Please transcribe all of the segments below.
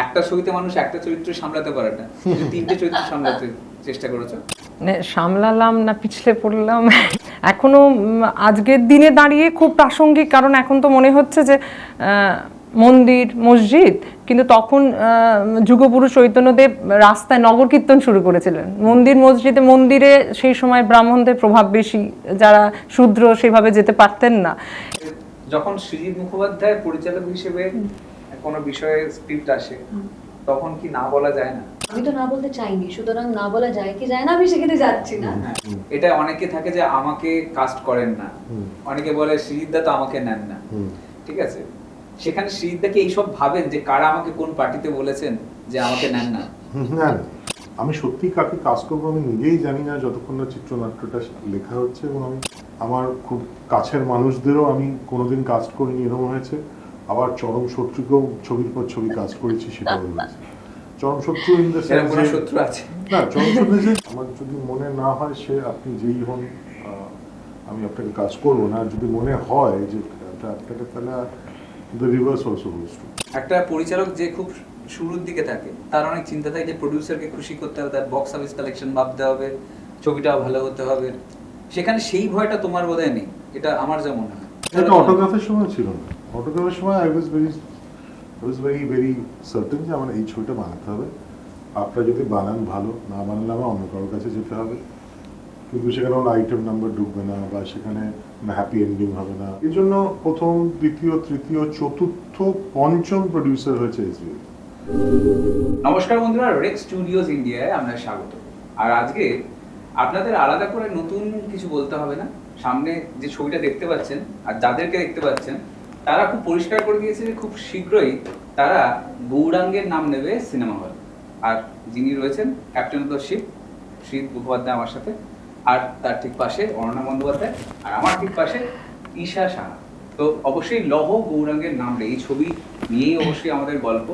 একটা ছবিতে মানুষ একটা চরিত্র সামলাতে পারে না, তিনটে চরিত্র সামলাতে চেষ্টা করেছো। মানে সামলালাম না পিছলে পড়লাম এখনো আজকের দিনে দাঁড়িয়ে খুব প্রাসঙ্গিক, কারণ এখন তো মনে হচ্ছে যে মন্দির মসজিদ, কিন্তু তখন যুগপুরুষ চৈতন্যদেব রাস্তায় নগর কীর্তন শুরু করেছিলেন। মন্দিরে সেই সময় ব্রাহ্মণদের প্রভাব বেশি, যারা শূদ্র সেভাবে যেতে পারতেন না। যখন সৃজিত মুখোপাধ্যায় পরিচালক হিসেবে কোনো বিষয়ে স্ক্রিপ্ট আসে, তখন কি না বলা যায় না? আমি তো না বলতে চাইনি, সুতরাং না বলা যায় কি যায় না আমি সেখানে যাচ্ছি না। এটা অনেকে থাকে যে আমাকে কাস্ট করেন না, অনেকে বলে সৃজিতদা তো আমাকে নেন না, ঠিক আছে, সেখানে সৃজিতদাকে এইসব ভাবেন যে কারা আমাকে কোন পার্টিতে বলেছেন যে আমাকে নেন না? না, আমি সত্যি কাকে কাস্ট করবো আমি নিজেই জানি না যতক্ষণ না চিত্রনাট্যটা লেখা হচ্ছে। এবং আমি আমার খুব কাছের মানুষদেরও আমি কোনোদিন কাস্ট করিনি, এরকম হয়েছে। আবার চরম শত্রুকেও ছবির পর ছবি কাস্ট করেছি, সেটাও হয়েছে। চরম শত্রু ইন দ্য সেন্স কোনো শত্রু আছে না, চরম শত্রু যে আমার যদি মনে না হয় সে আপনি যেই হন আমি আপনাকে কাজ করবো না। যদি মনে হয় যে আপনাকে, তাহলে the reverse also goes true. একটা পরিচালক যে খুব শুরুর দিকে থাকে, তার অনেক চিন্তা থাকে যে প্রডিউসারকে খুশি করতে হবে, তার বক্স অফিস কালেকশন ভাবতে হবে, ছবিটাও ভালো হতে হবে। সেখানে সেই ভয়টা তোমার বোধহয় নেই, এটা আমার যা মনে হয়। এটা অটোগ্রাফের সময় ছিল না। অটোগ্রাফের সময় আই ওয়াজ ভেরি সার্টেন যে আমার এই ছবিটা বানাতে হবে। আপনারা যদি বানান ভালো, না বানালে আমার অন্য কারোর কাছে যেতে হবে। কিন্তু সেখানে কোনো আইটেম নাম্বার ঢুকবে না, বা সেখানে হ্যাপি এন্ডিং হবে না। এই জন্য প্রথম, দ্বিতীয়, তৃতীয়, চতুর্থ, পঞ্চম প্রডিউসার হয়েছে এসবিএফ। নমস্কার বন্ধুরা, রেক স্টুডিওজ ইন্ডিয়ায় আমরা স্বাগত। আর আজকে আপনাদের আলাদা করে নতুন কিছু বলতে হবে না। সামনে যে ছবিটা দেখতে পাচ্ছেন আর যাদেরকে দেখতে পাচ্ছেন, তারা খুব পরিষ্কার করে দিয়েছে যে খুব শীঘ্রই তারা গৌরাঙ্গের নাম নেবে সিনেমা হল। আর যিনি রয়েছেন captain of the ship Srijit Mukhopadhyay আমার সাথে, আর তার ঠিক পাশে অরণ্যা বন্দ্যোপাধ্যায়, আর আমার ঠিক পাশে ঈশা সাহা। তো অবশ্যই লহ গৌরাঙ্গের নাম নেই, এই ছবি নিয়েই অবশ্যই আমাদের গল্প।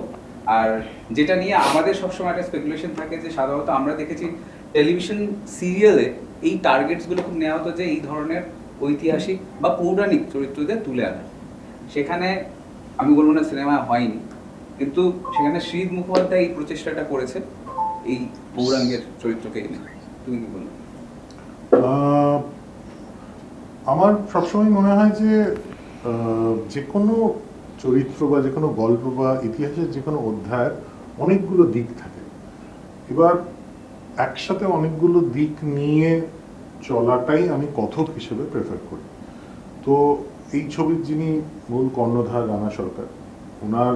আর যেটা নিয়ে আমাদের সবসময় একটা স্পেকুলেশন থাকে যে সাধারণত আমরা দেখেছি টেলিভিশন সিরিয়ালে এই টার্গেটসগুলো খুব নেওয়া হতো যে এই ধরনের ঐতিহাসিক বা পৌরাণিক চরিত্রদের তুলে আনা। সেখানে আমি বলবো না সিনেমা হয়নি, কিন্তু সেখানে সৃজিত মুখোপাধ্যায় এই প্রচেষ্টাটা করেছে এই গৌরাঙ্গের চরিত্রকে এনে। তুমি কি বলো? আমার সবসময় মনে হয় যে যে কোনো চরিত্র বা যে কোনো গল্প বা ইতিহাসের যে কোনো অধ্যায়ের অনেকগুলো দিক থাকে। এবার একসাথে অনেকগুলো দিক নিয়ে চলাটাই আমি কথক হিসেবে প্রেফার করি। তো এই ছবির যিনি মূল কর্ণধার রানা সরকার, ওনার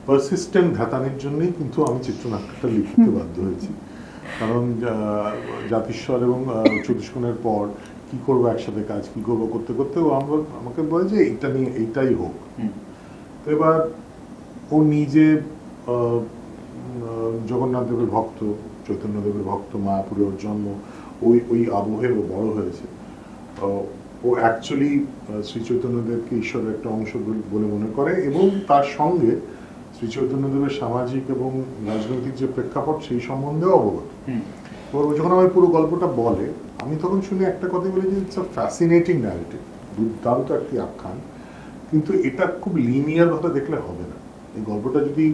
পারসিস্টেন্ট ধ্যাতানের জন্যই কিন্তু আমি চিত্রনাট্যটা লিখতে বাধ্য হয়েছি। কারণ জাতিস্বর এবং চতুষ্কোণের পর কি করবো একসাথে কাজ, কি করবো করতে করতে ও আমাকে বলে যে এইটা নিয়ে এইটাই হোক। তো এবার ও নিজে জগন্নাথ দেবের ভক্ত, চৈতন্যদেবের ভক্ত, মায়াপুরে ওর জন্ম, ওই আবহে ও বড় হয়েছে। ও অ্যাকচুয়ালি শ্রী চৈতন্যদেবকে ঈশ্বরের একটা অংশ বলে মনে করে, এবং তার সঙ্গে শ্রী চৈতন্যদেবের সামাজিক এবং রাজনৈতিক যে প্রেক্ষাপট সেই সম্বন্ধেও অবগত। এবার যখন আমার পুরো গল্পটা বলে, আমি তখন শুনে একটা কথা বলি যে ইটস আ ফ্যাসিনেটিং ন্যারেটিভ, দুর্দান্ত একটি আখ্যান, কিন্তু এটা খুব লিনিয়ার ভাবে দেখলে হবে না। এই গল্পটা যদি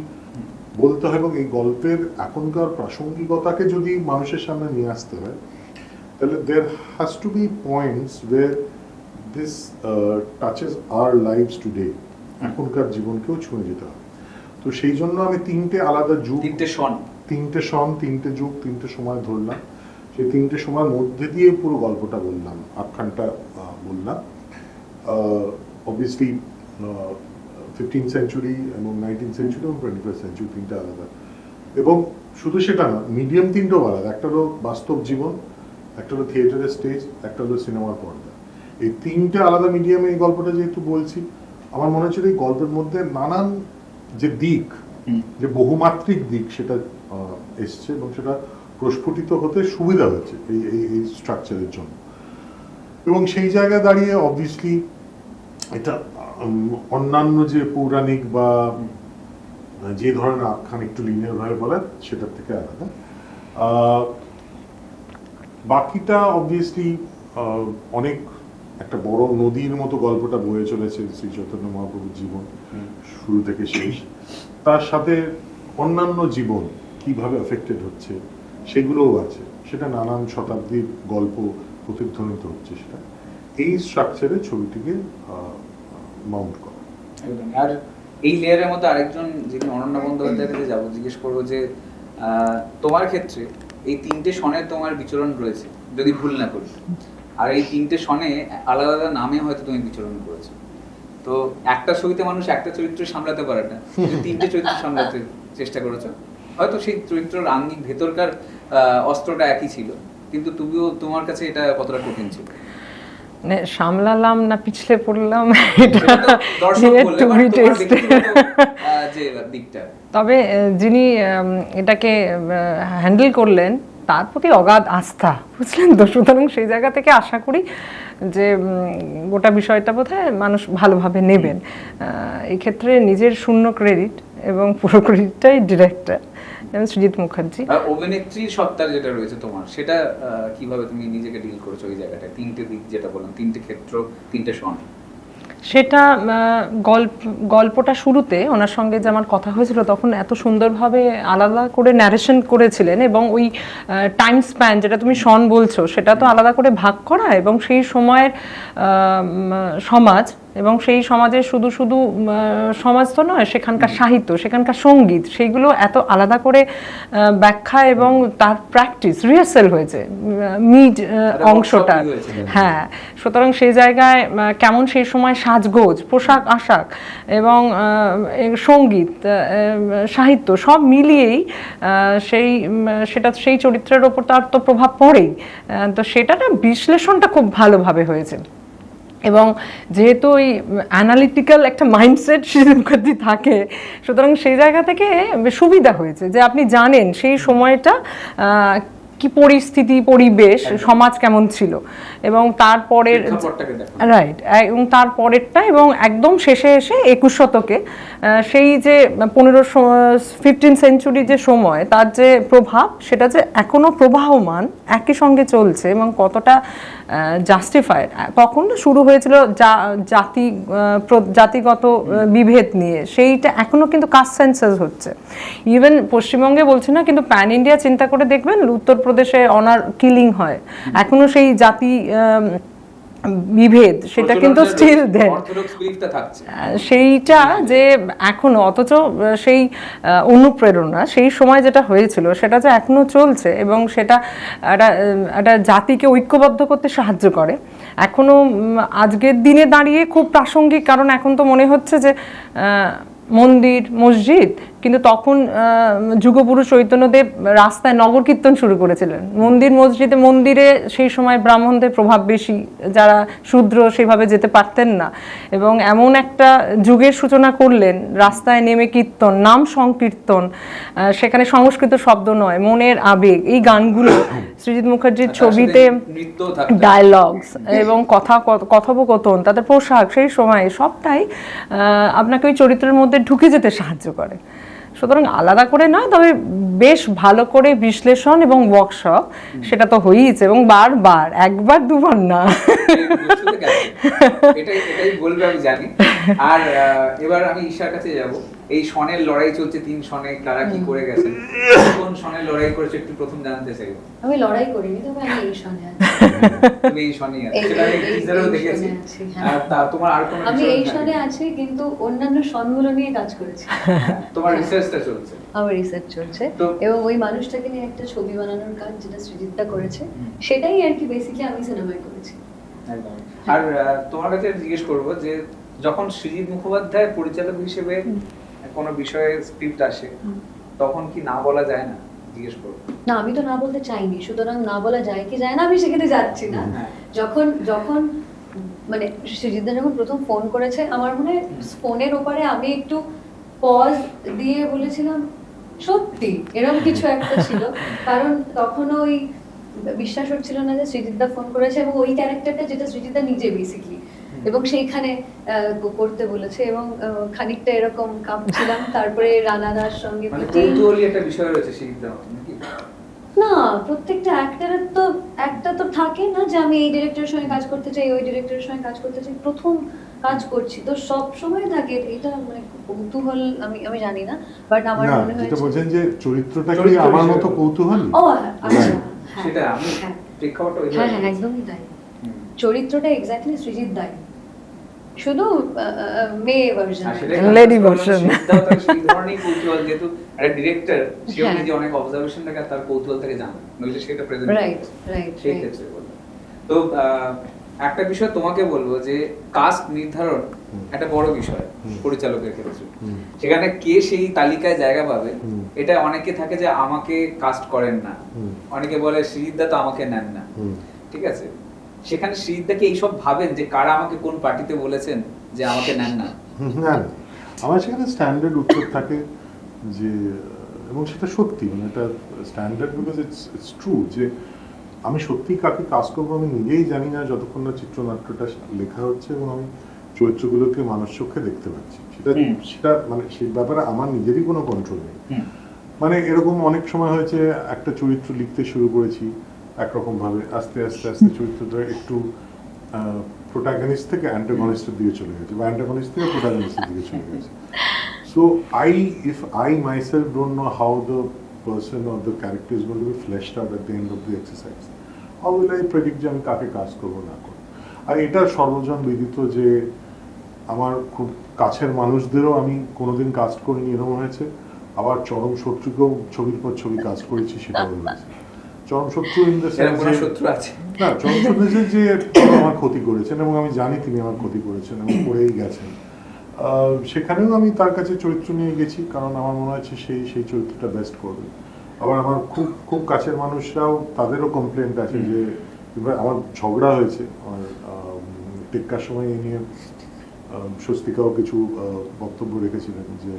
বলতে হয় এবং এই গল্পের এখনকার প্রাসঙ্গিকতাকে যদি মানুষের সামনে নিয়ে আসতে হয়, তাহলে there has to be points where this touches our lives today, এখনকার জীবনকেও ছুঁয়ে যেতে হবে। তো সেই জন্য আমি তিনটে আলাদা যুগ, তিনটে যুগ, তিনটে সময় ধরলাম। সেই তিনটে সময়ের মধ্যে দিয়ে পুরো গল্পটা বললাম, আখ্যানটা বললাম। অবভিয়াসলি 15th সেঞ্চুরি এবং 19th সেঞ্চুরি এবং 21st সেঞ্চুরি তিনটে আলাদা। এবং শুধু সেটা না, মিডিয়াম তিনটেও আলাদা। একটা হলো বাস্তব জীবন, একটা হলো থিয়েটারের স্টেজ, একটা হলো সিনেমার পর্দা। এই তিনটে আলাদা মিডিয়ামে এই গল্পটা যেহেতু বলছি, আমার মনে হচ্ছে এই গল্পের মধ্যে নানান যে দিক, যে বহুমাত্রিক দিক, সেটা এসছে এবং সেটা প্রস্ফুটিত হতে সুবিধা হয়েছে এই স্ট্রাকচারের জন্য। এবং সেই জায়গায় দাঁড়িয়ে অবভিয়াসলি এটা অন্যান্য যে পৌরাণিক বা যে ধরনের আখ্যান একটু লিনিয়ার ভাবে বলে সেটার থেকে আলাদা। বাকিটা অবভিয়াসলি অনেক একটা বড় নদীর মতো গল্পটা বয়ে চলেছে শ্রী চৈতন্য মহাপ্রভুর জীবন শুরু থেকে শেষ। তার সাথে অন্যান্য জীবন কিভাবে এফেক্টেড হচ্ছে সেগুলোও আছে, সেটা নানান শতাব্দীর গল্প প্রতিধ্বনিত হচ্ছে, সেটা এই স্ট্রাকচারে ছবিটিকে মাউন্ট করা। একদম। আর এই লেয়ারের মধ্যে আরেকজন, যিনি অনন্যা বন্দ্যোপাধ্যায়ের কাছে যাবো, জিজ্ঞেস করবো যে তোমার ক্ষেত্রে এই তিনটে সনে তোমার বিচরণ রয়েছে যদি ভুল না করি, আর এই তিনটে সনে আলাদা আলাদা নামে হয়তো তুমি বিচরণ করেছো। তো একটা ছবিতে মানুষ একটা চরিত্র সামলাতে পারে না, তুমি তিনটে চরিত্র সামলাতে চেষ্টা করেছো। হয়তো সেই চরিত্রের আঙ্গিক ভেতরকার অস্ত্রটা একই ছিল, কিন্তু তুমিও, তোমার কাছে এটা কতটা কঠিন ছিল? মানে সামলালাম না পিছলে পড়লাম, সেটা তো দর্শক বললে, to but be তোমার tested। ব্যক্তিগত, যে দিকটা। তবে যিনি এটাকে হ্যান্ডেল করলেন তার প্রতি অগাধ আস্থা, বুঝলেন তো। সুতরাং সেই জায়গা থেকে আশা করি যে গোটা বিষয়টা বোধহয় মানুষ ভালোভাবে নেবেন। এই ক্ষেত্রে নিজের শূন্য ক্রেডিট এবং পুরো ক্রেডিটটাই ডিরেক্টর সৃজিত মুখার্জি। অভিনেত্রীর সত্তার যেটা রয়েছে তোমার, সেটা কিভাবে তুমি নিজেকে ডিল করেছো ওই জায়গাটায়? তিনটে দিক যেটা বললাম, তিনটে ক্ষেত্র, তিনটে সন। সেটা গল্পটা শুরুতে ওনার সঙ্গে যে আমার কথা হয়েছিল তখন এত সুন্দরভাবে আলাদা করে ন্যারেশন করেছিলেন, এবং ওই টাইম স্প্যান যেটা তুমি শন বলছো সেটা তো আলাদা করে ভাগ করা, এবং সেই সময়ের সমাজ, এবং সেই সমাজের শুধু শুধু সমাজ তো নয়, সেখানকার সাহিত্য, সেখানকার সঙ্গীত, সেইগুলো এত আলাদা করে ব্যাখ্যা এবং তার প্র্যাকটিস রিহার্সাল হয়েছে মিড অংশটা। হ্যাঁ, সুতরাং সেই জায়গায় কেমন সেই সময় সাজগোজ, পোশাক আশাক এবং সঙ্গীত, সাহিত্য সব মিলিয়েই সেই চরিত্রের ওপর তার তো প্রভাব পড়েই। তো সেটা বিশ্লেষণটা খুব ভালোভাবে হয়েছে, এবং যেহেতু ওই অ্যানালিটিক্যাল একটা মাইন্ডসেট সৃজিত মুখার্জি থাকে, সুতরাং সেই জায়গা থেকে সুবিধা হয়েছে যে আপনি জানেন সেই সময়টা কি পরিস্থিতি, পরিবেশ, সমাজ কেমন ছিল, এবং তারপরের রাইট, এবং তারপরেরটা, এবং একদম শেষে এসে 21 শতকে সেই যে 15 সেঞ্চুরি যে সময়, তার যে প্রভাব, সেটা যে এখনো প্রবাহমান, একই সঙ্গে চলছে, এবং কতটা জাস্টিফাইড। কখন শুরু হয়েছিল জাতিগত বিভেদ নিয়ে, সেইটা এখনো কিন্তু কাস্ট সেন্সাস হচ্ছে। ইভেন পশ্চিমবঙ্গে বলছি না, কিন্তু প্যান ইন্ডিয়া চিন্তা করে দেখবেন, উত্তরপ্রদেশে অনার কিলিং হয়, এখনো সেই জাতি বিভেদ, সেটা কিন্তু স্টিল দেয় সেইটা যে এখনো, অথচ সেই অনুপ্রেরণা সেই সময় যেটা হয়েছিল সেটা যে এখনো চলছে, এবং সেটা একটা জাতিকে ঐক্যবদ্ধ করতে সাহায্য করে। এখনো আজকের দিনে দাঁড়িয়ে খুব প্রাসঙ্গিক, কারণ এখন তো মনে হচ্ছে যে মন্দির, মসজিদ, কিন্তু তখন যুগপুরুষ চৈতন্যদেব রাস্তায় নগর কীর্তন শুরু করেছিলেন। মন্দিরে সেই সময় ব্রাহ্মণদের প্রভাব বেশি, যারা শূদ্র সেভাবে যেতে পারতেন না, এবং এমন একটা যুগের সূচনা করলেন, রাস্তায় নেমে কীর্তন, নাম সংকীর্তন, সেখানে সংস্কৃত শব্দ নয়, মনের আবেগ, এই গানগুলো সৃজিত মুখার্জির ছবিতে, ডায়ালগস এবং কথোপকথন, তাদের পোশাক, সেই সময় সবটাই আপনাকে ওই চরিত্রের মধ্যে ঢুকে যেতে সাহায্য করে। সুতরাং আলাদা করে নয়, তবে বেশ ভালো করে বিশ্লেষণ এবং ওয়ার্কশপ সেটা তো হয়েইছে, এবং বারবার, একবার দুবার না। এটাই বলবে আমি জানি। আর এবার আমি ঈশার কাছে যাব। এই সনের লড়াই চলছে, 3 সনে কারা কি করে গেছে, কোন সনের লড়াই করেছে একটু প্রথম জানতে চাই। আমি লড়াই করিনি, তবে আমি এই সনে আছি। তুমি এই সনে আছো, সেটা আমি টিজারও দেখেছি। আর তোমার আর কোন? আমি এই সনে আছি, কিন্তু অন্যান্য সনগুলো নিয়ে কাজ করেছি। তোমার রিসার্চটা চলছে? আমার রিসার্চ চলছে, এবং ওই মানুষটাকে নিয়ে একটা ছবি বানানোর কাজ যেটা সৃজিতদা করেছে, সেটাই আর কি বেসিক্যালি আমি সিনেমায় করেছি। একদম। আর তোমার কাছে জিজ্ঞেস করবো যে যখন সৃজিত মুখোপাধ্যায় পরিচালক হিসেবে কোনো বিষয়ে স্ক্রিপ্ট আসে, তখন কি না বলা যায় না? জিজ্ঞেস করবো। না, আমি তো না বলতে চাইনি, সুতরাং না বলা যায় কি যায় না আমি সেখানে যাচ্ছি না। যখন মানে সৃজিতদা যখন প্রথম ফোন করেছে, আমার মনে হয় ফোনের ওপারে আমি একটু পজ দিয়ে বলেছিলাম সত্যি, এরকম কিছু একটা ছিল, কারণ তখন ওই বিশ্বাস হচ্ছিল না যে সৃজিতদা ফোন করেছে, এবং ওই ক্যারেক্টারটা যেটা সৃজিতদা নিজে বেসিক্যালি, এবং সেইখানে করতে বলেছে, এবং খানিকটা এরকম কাঁপছিলাম। তারপরে রানাদার সঙ্গে একটা বিষয় রয়েছে সৃজিতদার নাকি? না, প্রত্যেকটা অ্যাক্টরের তো একটা তো থাকে না যে আমি এই ডিরেক্টরের সঙ্গে কাজ করতে চাই, ওই ডিরেক্টরের সঙ্গে কাজ করতে চাই। প্রথম কাজ করছি, তো সব সময় থাকে এটা মানে কৌতূহল, আমি জানি না, বাট আমার না মনে হয় যেটা বলছেন যে চরিত্রটা কি চরিত্র আমার হিসেবে মতো কৌতূহলী, ও আচ্ছা, হ্যাঁ, সেটা আমি হ্যাঁ প্রেক্ষাপটটা ওইভাবে হ্যাঁ হ্যাঁ বলছি। একদমই তাই। হুম। চরিত্রটা এক্স্যাক্টলি সৃজিত দাই, শুধু মেয়ে ভার্সন। আর সেটা Lady concept হলো version. সিদ্ধার্থ সেই ধরনের কৌতূহল, যেহেতু একটা ডিরেক্টর সেও হ্যাঁ। নিজে অনেক অবজারভেশন থাকে আর তার কৌতূহল থেকে জানে, নইলে সেটা প্রেজেন্ট রাইট রাইট সেই ক্ষেত্রে বলবো। তো একটা বিষয় তোমাকে বলবো যে কাস্ট নির্ধারণ একটা বড় বিষয় পরিচালকের ক্ষেত্রে। হুম। সেখানে কে সেই তালিকায় জায়গা পাবে, হুম। এটা অনেকে থাকে যে আমাকে কাস্ট করেন না, হুম। অনেকে বলে শ্রীদা তো আমাকে নেন না, হুম। ঠিক আছে। সেখানে শ্রীদাকে এইসব ভাবেন যে কারা আমাকে কোন পার্টিতে বলেছেন যে আমাকে নেন না? না না, আমার সেখানে স্ট্যান্ডার্ড উত্তর থাকে যে, এবং সেটা সত্যি, মানে এটা স্ট্যান্ডার্ড বিকজ ইটস ট্রু, যে আমি সত্যি কাকে কাজ করবো আমি নিজেই জানি না যতক্ষণ না চিত্রনাট্যটা লেখা হচ্ছে এবং আমি চরিত্রগুলোকে মানুষ চোখে দেখতে পাচ্ছি। সেটা সেটা মানে সেই ব্যাপারে আমার নিজেরই কোনো কন্ট্রোল নেই। মানে এরকম অনেক সময় হয়েছে, একটা চরিত্র লিখতে শুরু করেছি একরকম ভাবে, আস্তে আস্তে আস্তে চরিত্রটা একটু প্রোটাগনিস্ট থেকে অ্যান্টাগনিস্টের দিকে চলে গেছে, বা অ্যান্টাগনিস্ট থেকে প্রোটাগনিস্টের দিকে চলে গেছে। So if I myself don't know how the person or the character is going to be fleshed out at the end of the exercise, how will I predict যে আমি কাকে কাজ করবো না করবো? আর এটা সর্বজন বিদিত যে আমার খুব কাছের মানুষদেরও আমি কোনোদিন কাস্ট করিনি, এরকম হয়েছে। আবার চরম শত্রুকেও ছবির পর ছবি কাজ করেছি, সেটাও হয়েছে। চরম শত্রু ইন দ্য এরকম কোনো সেন্স শত্রু আছে? না, চরম শত্রু যে তিনি আমার ক্ষতি করেছেন এবং আমি জানি তিনি আমার ক্ষতি করেছেন এবং করেই গেছেন। সেখানেও আমি তার কাছে চরিত্র নিয়ে গেছি, কারণ আমার মনে হচ্ছে সেই চরিত্রটা বেস্ট করবে। আবার আমার খুব খুব কাছের মানুষরাও, তাদেরও কমপ্লেন্ট আছে যে আমার ঝগড়া হয়েছে, আমার টেক্কার সময় এই নিয়ে স্বস্তিকাও কিছু বক্তব্য রেখেছিলেন যে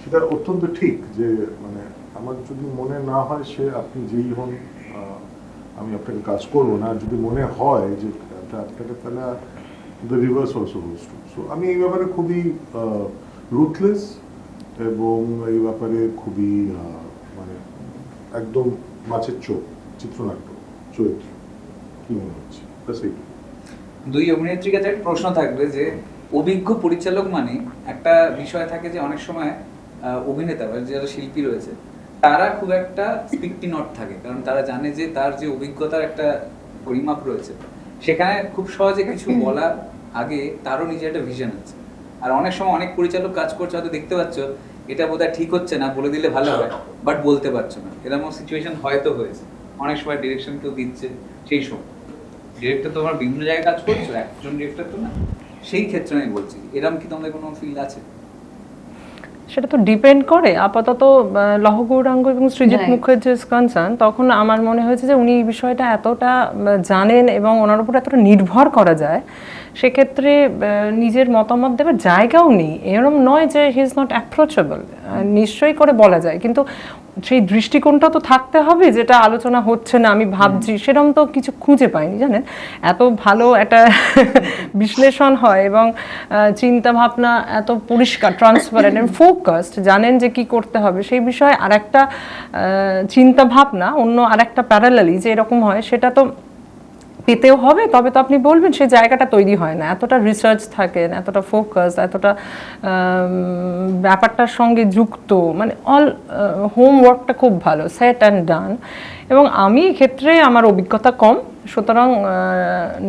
সেটা অত্যন্ত ঠিক, যে মানে আমার যদি মনে না হয় সে আপনি যেই হন আমি আপনাকে কাজ করবো না, আর যদি মনে হয় যে আপনাকে, তাহলে the reverse also goes true. So আমি এই ব্যাপারে খুবই রুথলেস এবং এই ব্যাপারে খুবই মানে একদম মাছের চোখ চিত্রনাট্য চরিত্র কি মনে হচ্ছে ব্যাস এইটুকু। দুই অভিনেত্রীর কাছে একটা প্রশ্ন থাকবে যে অভিজ্ঞ পরিচালক মানে একটা বিষয় থাকে যে অনেক সময় অভিনেতা বা যারা শিল্পী রয়েছে তারা খুব একটা স্পিকটি নট থাকে, কারণ তারা জানে যে তার যে অভিজ্ঞতার একটা পরিমাপ রয়েছে, সেখানে খুব সহজে কিছু বলার আগে তারও নিজের একটা ভিশন আছে। আর অনেক সময় অনেক পরিচালক কাজ করছে, হয়তো দেখতে পাচ্ছ এটা বোধহয় ঠিক হচ্ছে না, বলে দিলে ভালো হয়, বাট বলতে পারছো না, এরকম সিচুয়েশন হয়তো হয়েছে। অনেক সময় ডিরেকশন কেউ দিচ্ছে, সেই সময় ডিরেক্টর তো আমার বিভিন্ন জায়গায় কাজ করছো, একজন ডিরেক্টর তো না, সেই ক্ষেত্রে আমি বলছি এরকম কি তোমাদের কোনো ফিল আছে? সেটা তো ডিপেন্ড করে। আপাতত লহ গৌরাঙ্গ এবং সৃজিত Right. মুখার্জির কনসার্ন, তখন আমার মনে হয়েছে যে উনি এই বিষয়টা এতটা জানেন এবং ওনার উপর এতটা নির্ভর করা যায়, সেক্ষেত্রে নিজের মতামত দেওয়ার জায়গাও নেই। এরকম নয় যে হি ইজ নট অ্যাপ্রোচেবল, নিশ্চয়ই করে বলা যায়, কিন্তু সেই দৃষ্টিকোণটা তো থাকতে হবে, যেটা আলোচনা হচ্ছে না আমি ভাবছি, সেরকম তো কিছু খুঁজে পাইনি। জানেন, এত ভালো একটা বিশ্লেষণ হয় এবং চিন্তা ভাবনা এত পরিষ্কার, ট্রান্সপারেন্ট এবং ফোকাসড, জানেন যে কি করতে হবে সেই বিষয়ে। আর একটা চিন্তা ভাবনা অন্য আর একটা প্যারালালি যে এরকম হয়, সেটা তো পেতেও হবে, তবে তো আপনি বলবেন সেই জায়গাটা তৈরি হয় না। এতটা রিসার্চ থাকেন, এতটা ফোকাস, এতটা ব্যাপারটার সঙ্গে যুক্ত, মানে অল হোমওয়ার্কটা খুব ভালো, সেট অ্যান্ড ডান। এবং আমি এক্ষেত্রে আমার অভিজ্ঞতা কম, সুতরাং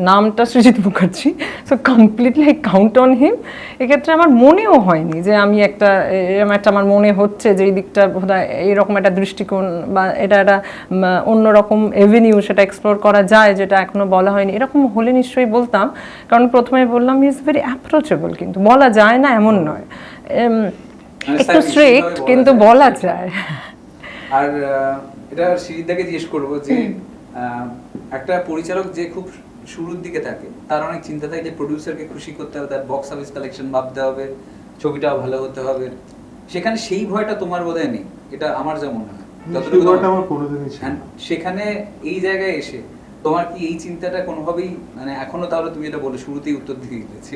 নামটা Srijit Mukherjee, so completely I count on him. এক্ষেত্রে আমার মনেও হয়নি যে আমি এরকম একটা আমার মনে হচ্ছে যে এই দিকটা বোধহয় এইরকম একটা দৃষ্টিকোণ বা এটা একটা অন্যরকম এভিনিউ, সেটা এক্সপ্লোর করা যায়, যেটা এখনো বলা হয়নি। এরকম হলে নিশ্চয়ই বলতাম, কারণ প্রথমে বললাম হি ইজ ভেরি অ্যাপ্রোচেবল, কিন্তু বলা যায় না এমন নয়, একটু স্ট্রেট কিন্তু বলা যায়। আর এটা শ্রীদাকে জিজ্ঞেস করবো যে একটা পরিচালক যে খুব শুরুর দিকে থাকে, তার অনেক চিন্তা থাকে যে প্রডিউসারকে খুশি করতে হবে, তার বক্স অফিস কালেকশন ভাবতে হবে, ছবিটাও ভালো হতে হবে। সেখানে সেই ভয়টা তোমার বোধহয় নেই, এটা আমার যা মনে হয়। সেখানে এই জায়গায় এসে তোমার কি এই চিন্তাটা কোনোভাবেই, মানে এখনো তাহলে তুমি এটা বলে শুরুতেই উত্তর দিয়ে দিয়েছে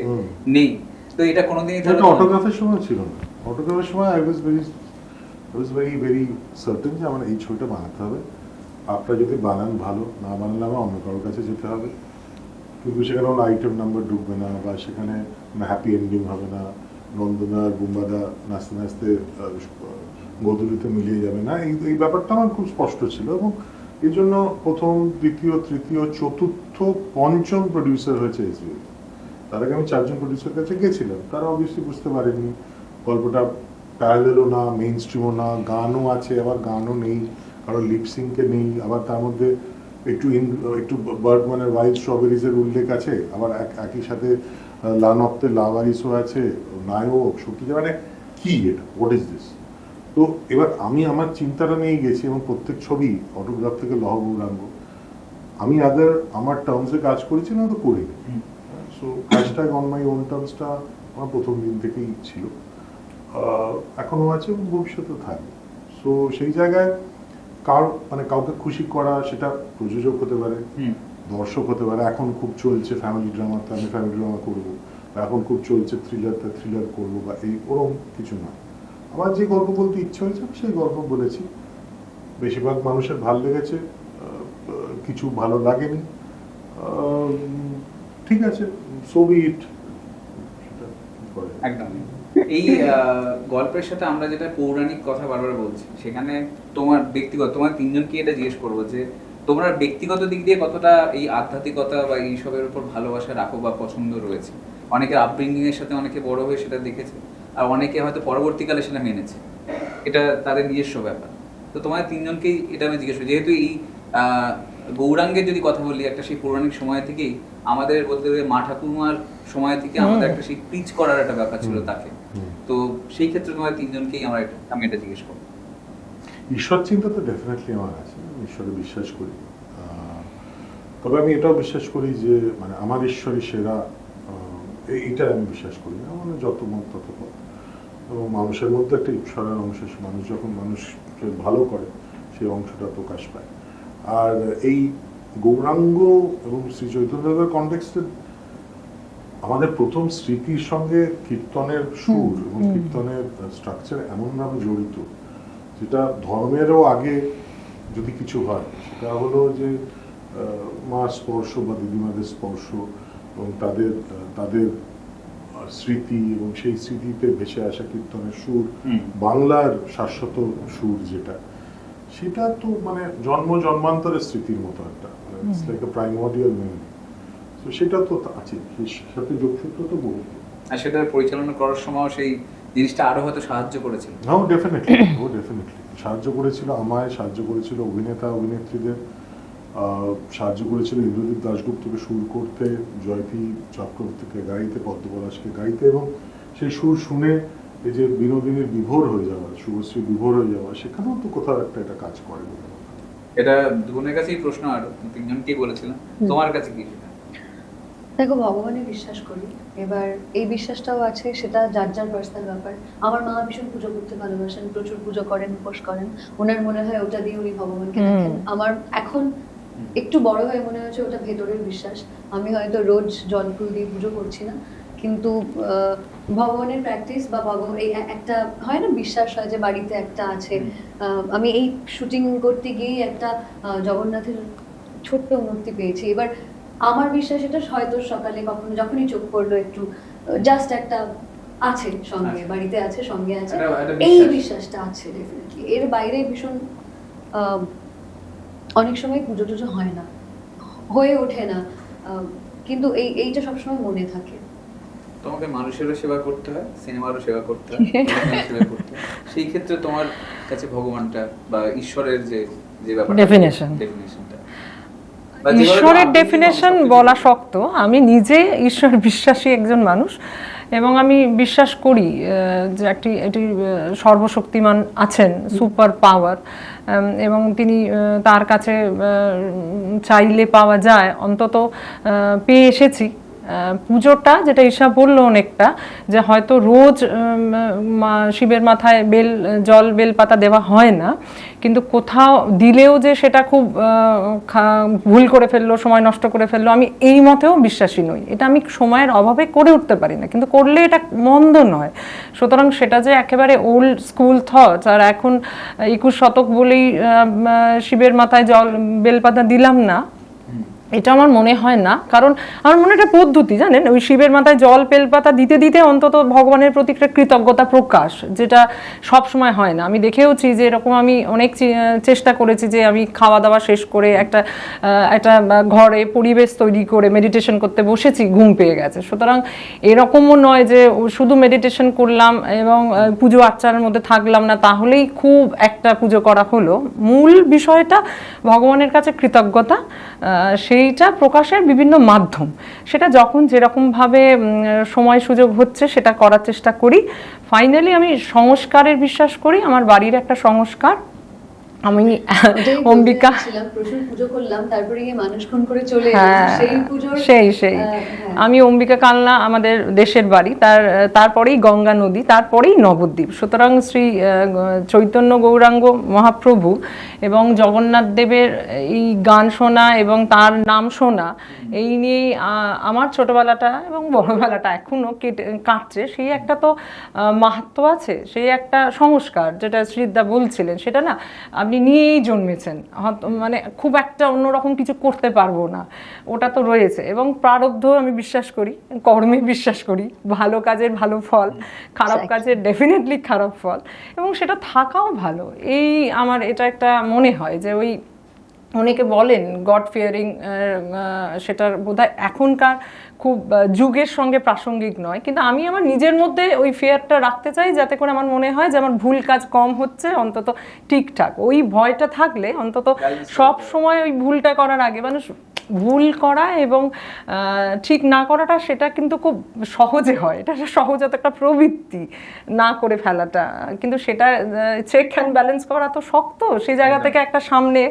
নেই, তো এটা কোনোদিনই তাহলে অটোগ্রাফের সময় ছিল না। অটোগ্রাফের সময় আই ওয়াজ ভেরি সার্টেন যে আমার এই ছবিটা বানাতে হবে, আপনারা যদি বানান ভালো, না বানালে আমার অন্য কারোর কাছে যেতে হবে। কিন্তু সেখানে কোনো আইটেম নাম্বার ঢুকবে না, বা সেখানে হ্যাপি এন্ডিং হবে না, নন্দনা আর বুম্বাদা নাচতে নাচতে গোধূলিতে মিলিয়ে যাবে না, এই ব্যাপারটা আমার খুব স্পষ্ট ছিল। এবং এই জন্য প্রথম, দ্বিতীয়, তৃতীয়, চতুর্থ, পঞ্চম প্রডিউসার হয়েছে এসবিএফ। তার আগে আমি 4 জন প্রডিউসার কাছে গেছিলাম, তারা অবভিয়াসলি বুঝতে পারেননি গল্পটা প্যারালেলও না, মেইন স্ট্রিমও না, গানও আছে আবার গানও নেই, কারণ লিপসিংকে নেই, আবার তার মধ্যে একটু বার্গম্যানের হোয়াইট স্ট্রবেরিজের উল্লেখ আছে, আবার একই সাথে লানপ্তের লাভারিসও আছে, নায়ক সত্যি, মানে কি এটা, হোয়াট ইজ দিস? তো এবার আমি আমার চিন্তাটা নিয়ে গেছি, এবং প্রত্যেক ছবি অটোগ্রাফ থেকে লহ গৌরাঙ্গ আমি আমার টার্মসে কাজ করেছি না, তো করিনি। So hashtag on my own টার্মসটা আমার প্রথম দিন থেকেই ছিল, এখনো আছে এবং ভবিষ্যতে থাকবে। সো সেই জায়গায় কাউকে খুশি করা, সেটা প্রযোজক হতে পারে, দর্শক হতে পারে। এখন খুব চলছে ফ্যামিলি ড্রামাতে, আমি ফ্যামিলি ড্রামা করবো, এখন খুব চলছে থ্রিলার করবো, বা এই ওরকম কিছু না। আমার যে গল্প বলতে ইচ্ছে হয়েছে সেই গল্প বলেছি। বেশিরভাগ মানুষের ভালো লেগেছে, কিছু ভালো লাগেনি, ঠিক আছে, সো বি ইট। একদম। এই গল্পের সাথে আমরা যেটা পৌরাণিক কথা বারবার বলছি, সেখানে তোমার তোমার তিনজনকে এটা জিজ্ঞেস করবো যে তোমরা ব্যক্তিগত দিক দিয়ে কতটা এই আধ্যাত্মিকতা বা এইসবের উপর ভালোবাসা রাখো বা পছন্দ রয়েছে। অনেকের আপব্রিঙ্গিং এর সাথে অনেকে বড় হয়ে সেটা দেখেছে, আর অনেকে হয়তো পরবর্তীকালে সেটা মেনেছে, এটা তাদের নিজস্ব ব্যাপার। তো তোমাদের তিনজনকেই এটা আমি জিজ্ঞেস করি, যেহেতু এই গৌরাঙ্গের যদি কথা বলি, একটা সেই পৌরাণিক সময় থেকেই আমাদের বলতে গেলে মা ঠাকুমার সময় থেকে আমাদের একটা সেই প্রিচ করার একটা ব্যাপার ছিল তাকে। তো সেই ক্ষেত্রে তোমাদের তিনজনকেই আমি এটা জিজ্ঞেস করবো। ঈশ্বর চিন্তা তো ডেফিনেটলি আমার আছে, আমি ঈশ্বরে বিশ্বাস করি। তবে আমি এটাও বিশ্বাস করি যে মানে আমার ঈশ্বরই সেরা, এইটা আমি বিশ্বাস করি না, মানে যত মত তত পথ। এবং মানুষের মধ্যে একটা ঈশ্বরের অংশ, মানুষ যখন মানুষকে ভালো করে সেই অংশটা প্রকাশ পায়। আর এই গৌরাঙ্গ এবং শ্রী চৈতন্যদেবের কনটেক্সটে আমাদের প্রথম স্মৃতির সঙ্গে কীর্তনের সুর এবং কীর্তনের স্ট্রাকচার এমনভাবে জড়িত, যেটা ধর্মেরও আগে যদি কিছু হয়, সেটা হলো যে মা স্পর্শ বা দিদিমাদের স্পর্শ এবং তাদের স্মৃতি, এবং সেই স্মৃতিতে ভেসে আসা কীর্তনের সুর, বাংলার শাশ্বত সুর যেটা, সেটা তো মানে জন্মান্তরের স্মৃতির মতো একটা, it's like a primordial memory. তো সেটা তো আছে, সাথে যোগসূত্র তো বহু। আর সেটা পরিচালনা করার সময় সেই জিনিসটা আরো হয়তো সাহায্য করেছিল। ডেফিনেটলি সাহায্য করেছিল, আমায় সাহায্য করেছিল, অভিনেতা অভিনেত্রীদের সাহায্য করেছিল, ইন্দ্রজিৎ দাশগুপ্তকে সুর করতে, জয়পি চক্রবর্তীকে গাইতে, পদ্মপলাশকে গাইতে, এবং সেই সুর শুনে এই যে বিনোদিনীর বিভোর হয়ে যাওয়া, শুভশ্রী বিভোর হয়ে যাওয়া, সেখানেও তো কোথাও একটা এটা কাজ করে। এটা দুজনের কাছেই প্রশ্ন, আর তিনজনকেই বলেছিলাম, তোমার কাছে কি? দেখো, ভগবানে বিশ্বাস করি, এবার এই বিশ্বাসটাও আছে, সেটা যার যার পার্সোনাল ব্যাপার। আমার মা ভীষণ পুজো করতে ভালোবাসেন, প্রচুর পুজো করেন, উপোস করেন, ওনার মনে হয় ওটা দিয়ে উনি ভগবানকে দেখেন। আমার এখন একটু বড় হয়ে মনে হচ্ছে ওটা ভেতরের বিশ্বাস। আমি হয়তো রোজ জল ফুল দিয়ে পুজো করছি না, কিন্তু ভগবানের প্র্যাকটিস বা ভগবান এই একটা হয় না, বিশ্বাস হয় যে বাড়িতে একটা আছে। আমি এই শুটিং করতে গিয়েই একটা জগন্নাথের ছোট্ট মূর্তি পেয়েছি। এবার আমার বিশ্বাস এটা হয়তো সকালে কখনো যখনই চোখ পড়লো একটু জাস্ট একটা আছে সঙ্গে, বাড়িতে আছে, সঙ্গে আছে, এই বিশ্বাসটা আছে ডেফিনেটলি। এর বাইরে ভীষণ অনেক সময় পুজো টুজো হয় না, হয়ে ওঠে না, কিন্তু এইটা সবসময় মনে থাকে। তোমাকে মানুষেরও সেবা করতে হয়, সিনেমারও সেবা করতে হয়, সেবা করতে হয়। সেই ক্ষেত্রে তোমার কাছে ভগবানটা বা ঈশ্বরের যে ব্যাপারটা, ডেফিনেশনটা, ঈশ্বরের ডেফিনেশন বলা শক্ত। আমি নিজে ঈশ্বর বিশ্বাসী একজন মানুষ, এবং আমি বিশ্বাস করি যে এটি সর্বশক্তিমান আছেন, সুপার পাওয়ার, এবং তিনি তার কাছে চাইলে পাওয়া যায়, অন্তত পেয়ে এসেছি। পুজোটা যেটা ঈশা বললো অনেকটা, যে হয়তো রোজ শিবের মাথায় জল বেলপাতা দেওয়া হয় না, কিন্তু কোথাও দিলেও যে সেটা খুব ভুল করে ফেললো, সময় নষ্ট করে ফেললো, আমি এই মতেও বিশ্বাসী নই। এটা আমি সময়ের অভাবে করে উঠতে পারি না, কিন্তু করলে এটা মন্দ নয়। সুতরাং সেটা যে একেবারে ওল্ড স্কুল থটস, আর এখন 21 শতক বলেই শিবের মাথায় জল বেলপাতা দিলাম না, এটা আমার মনে হয় না, কারণ আমার মনে হয় একটা পদ্ধতি, জানেন, ওই শিবের মাথায় জল বেলপাতা দিতে দিতে অন্তত ভগবানের প্রতি একটা কৃতজ্ঞতা প্রকাশ, যেটা সব সময় হয় না। আমি দেখেওছি যে এরকম আমি অনেক চেষ্টা করেছি যে আমি খাওয়া দাওয়া শেষ করে একটা ঘরে পরিবেশ তৈরি করে মেডিটেশন করতে বসেছি, ঘুম পেয়ে গেছে। সুতরাং এরকমও নয় যে শুধু মেডিটেশন করলাম এবং পুজো আর্চার মধ্যে থাকলাম না, তাহলেই খুব একটা পুজো করা হলো। মূল বিষয়টা ভগবানের কাছে কৃতজ্ঞতা, সেইটা প্রকাশের বিভিন্ন মাধ্যম, সেটা যখন যেরকমভাবে সময় সুযোগ হচ্ছে সেটা করার চেষ্টা করি। ফাইনালি আমি সংস্কারের বিশ্বাস করি, আমার বাড়ির একটা সংস্কার। আমি অম্বিকা প্রচুর পুজো করলাম, তারপরে গিয়ে মানুষ খুন করে চলে এলাম, সেই পুজোর সেই হ্যাঁ। আমি অম্বিকা কালনা আমাদের দেশের বাড়ি, তারপরেই গঙ্গা নদী, তারপরেই নবদ্বীপ। সুতরাং শ্রী চৈতন্য গৌরাঙ্গ মহাপ্রভু এবং জগন্নাথ দেবের এই গান শোনা এবং তার নাম শোনা, এই নিয়েই আমার ছোটবেলাটা এবং বড়বেলাটা এখনো কাটছে। সেই একটা তো মাহাত্ম্য আছে, সেই একটা সংস্কার, যেটা শ্রীদা বলছিলেন, সেটা না আপনি নিয়েই জন্মেছেন, মানে খুব একটা অন্যরকম কিছু করতে পারবো না, ওটা তো রয়েছে। এবং প্রারব্ধ আমি বিশ্বাস করি, কর্মে বিশ্বাস করি, ভালো কাজের ভালো ফল, খারাপ কাজের ডেফিনেটলি খারাপ ফল, এবং সেটা থাকাও ভালো। এই আমার এটা একটা মনে হয় যে ওই অনেকে বলেন গড ফিয়ারিং, সেটার বোধহয় এখনকার খুব যুগের সঙ্গে প্রাসঙ্গিক নয়, কিন্তু আমি আমার নিজের মধ্যে ওই ফিয়ারটা রাখতে চাই, যাতে করে আমার মনে হয় যে আমার ভুল কাজ কম হচ্ছে, অন্তত ঠিকঠাক। ওই ভয়টা থাকলে অন্তত সব সময় ওই ভুলটা করার আগে মানুষ ভুল করা এবং ঠিক না করাটা, সেটা কিন্তু খুব সহজে হয়, এটা সহজত একটা প্রবৃত্তি না করে ফেলাটা, কিন্তু সেটা চেক অ্যান্ড ব্যালেন্স করা তো শক্ত। সেই জায়গা থেকে একটা সামনে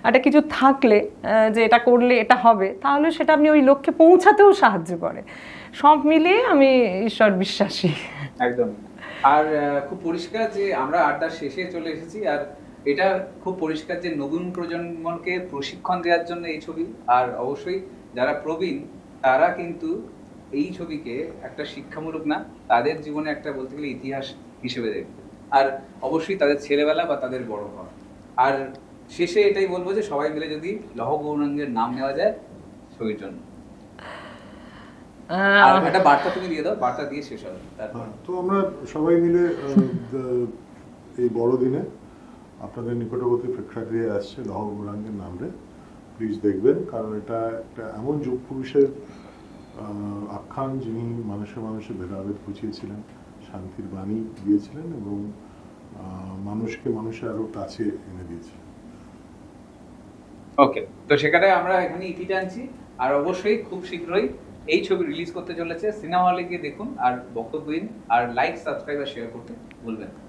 একটা কিছু থাকলে যে এটা করলে এটা হবে, তাহলে সেটা আপনি ওই লক্ষ্যে পৌঁছাতেও সাহায্য করে। সব মিলিয়ে আমি ঈশ্বর বিশ্বাসী। একদম। আর খুব পরিষ্কার যে আমরা আড্ডার শেষে চলে এসেছি, আর এটা খুব পরিষ্কার যে নতুন প্রজন্মকে প্রশিক্ষণ দেওয়ার জন্য এই ছবি। আর অবশ্যই যারা প্রবীণ তারা কিন্তু এই ছবিকে একটা শিক্ষামূলক না, তাদের জীবনে একটা বলতে গেলে ইতিহাস হিসেবে দেখবে, আর অবশ্যই তাদের ছেলেবেলা বা তাদের বড় হওয়া। আর শেষে এটাই বলবো যে সবাই মিলে যদি লহ গৌরাঙ্গের নাম নেওয়া যায় ছবির জন্য। আর একটা বার্তা তুমি দিয়ে দাও, বার্তা দিয়ে শেষ হবে। তো আমরা সবাই মিলে এই বড়দিনে আপনাদের নিকটবর্তী প্রেক্ষাগৃহে আসছে লহ গৌরাঙ্গের নাম রে, প্লিজ দেখবেন, কারণ এটা একটা এমন যুগ পুরুষের আখ্যান, যিনি মানুষের ভেদাভেদ বুঝিয়েছিলেন, শান্তির বাণী দিয়েছিলেন এবং মানুষকে মানুষের আরো কাছে এনে দিয়েছিলেন। ওকে, তো সেখানে আমরা এখানে ইতি টানছি। আর অবশ্যই খুব শীঘ্রই এই ছবি রিলিজ করতে চলেছে, সিনেমা হলে গিয়ে দেখুন, আর বক্তব্য দিন, আর লাইক, সাবস্ক্রাইব আর শেয়ার করতে ভুলবেন না।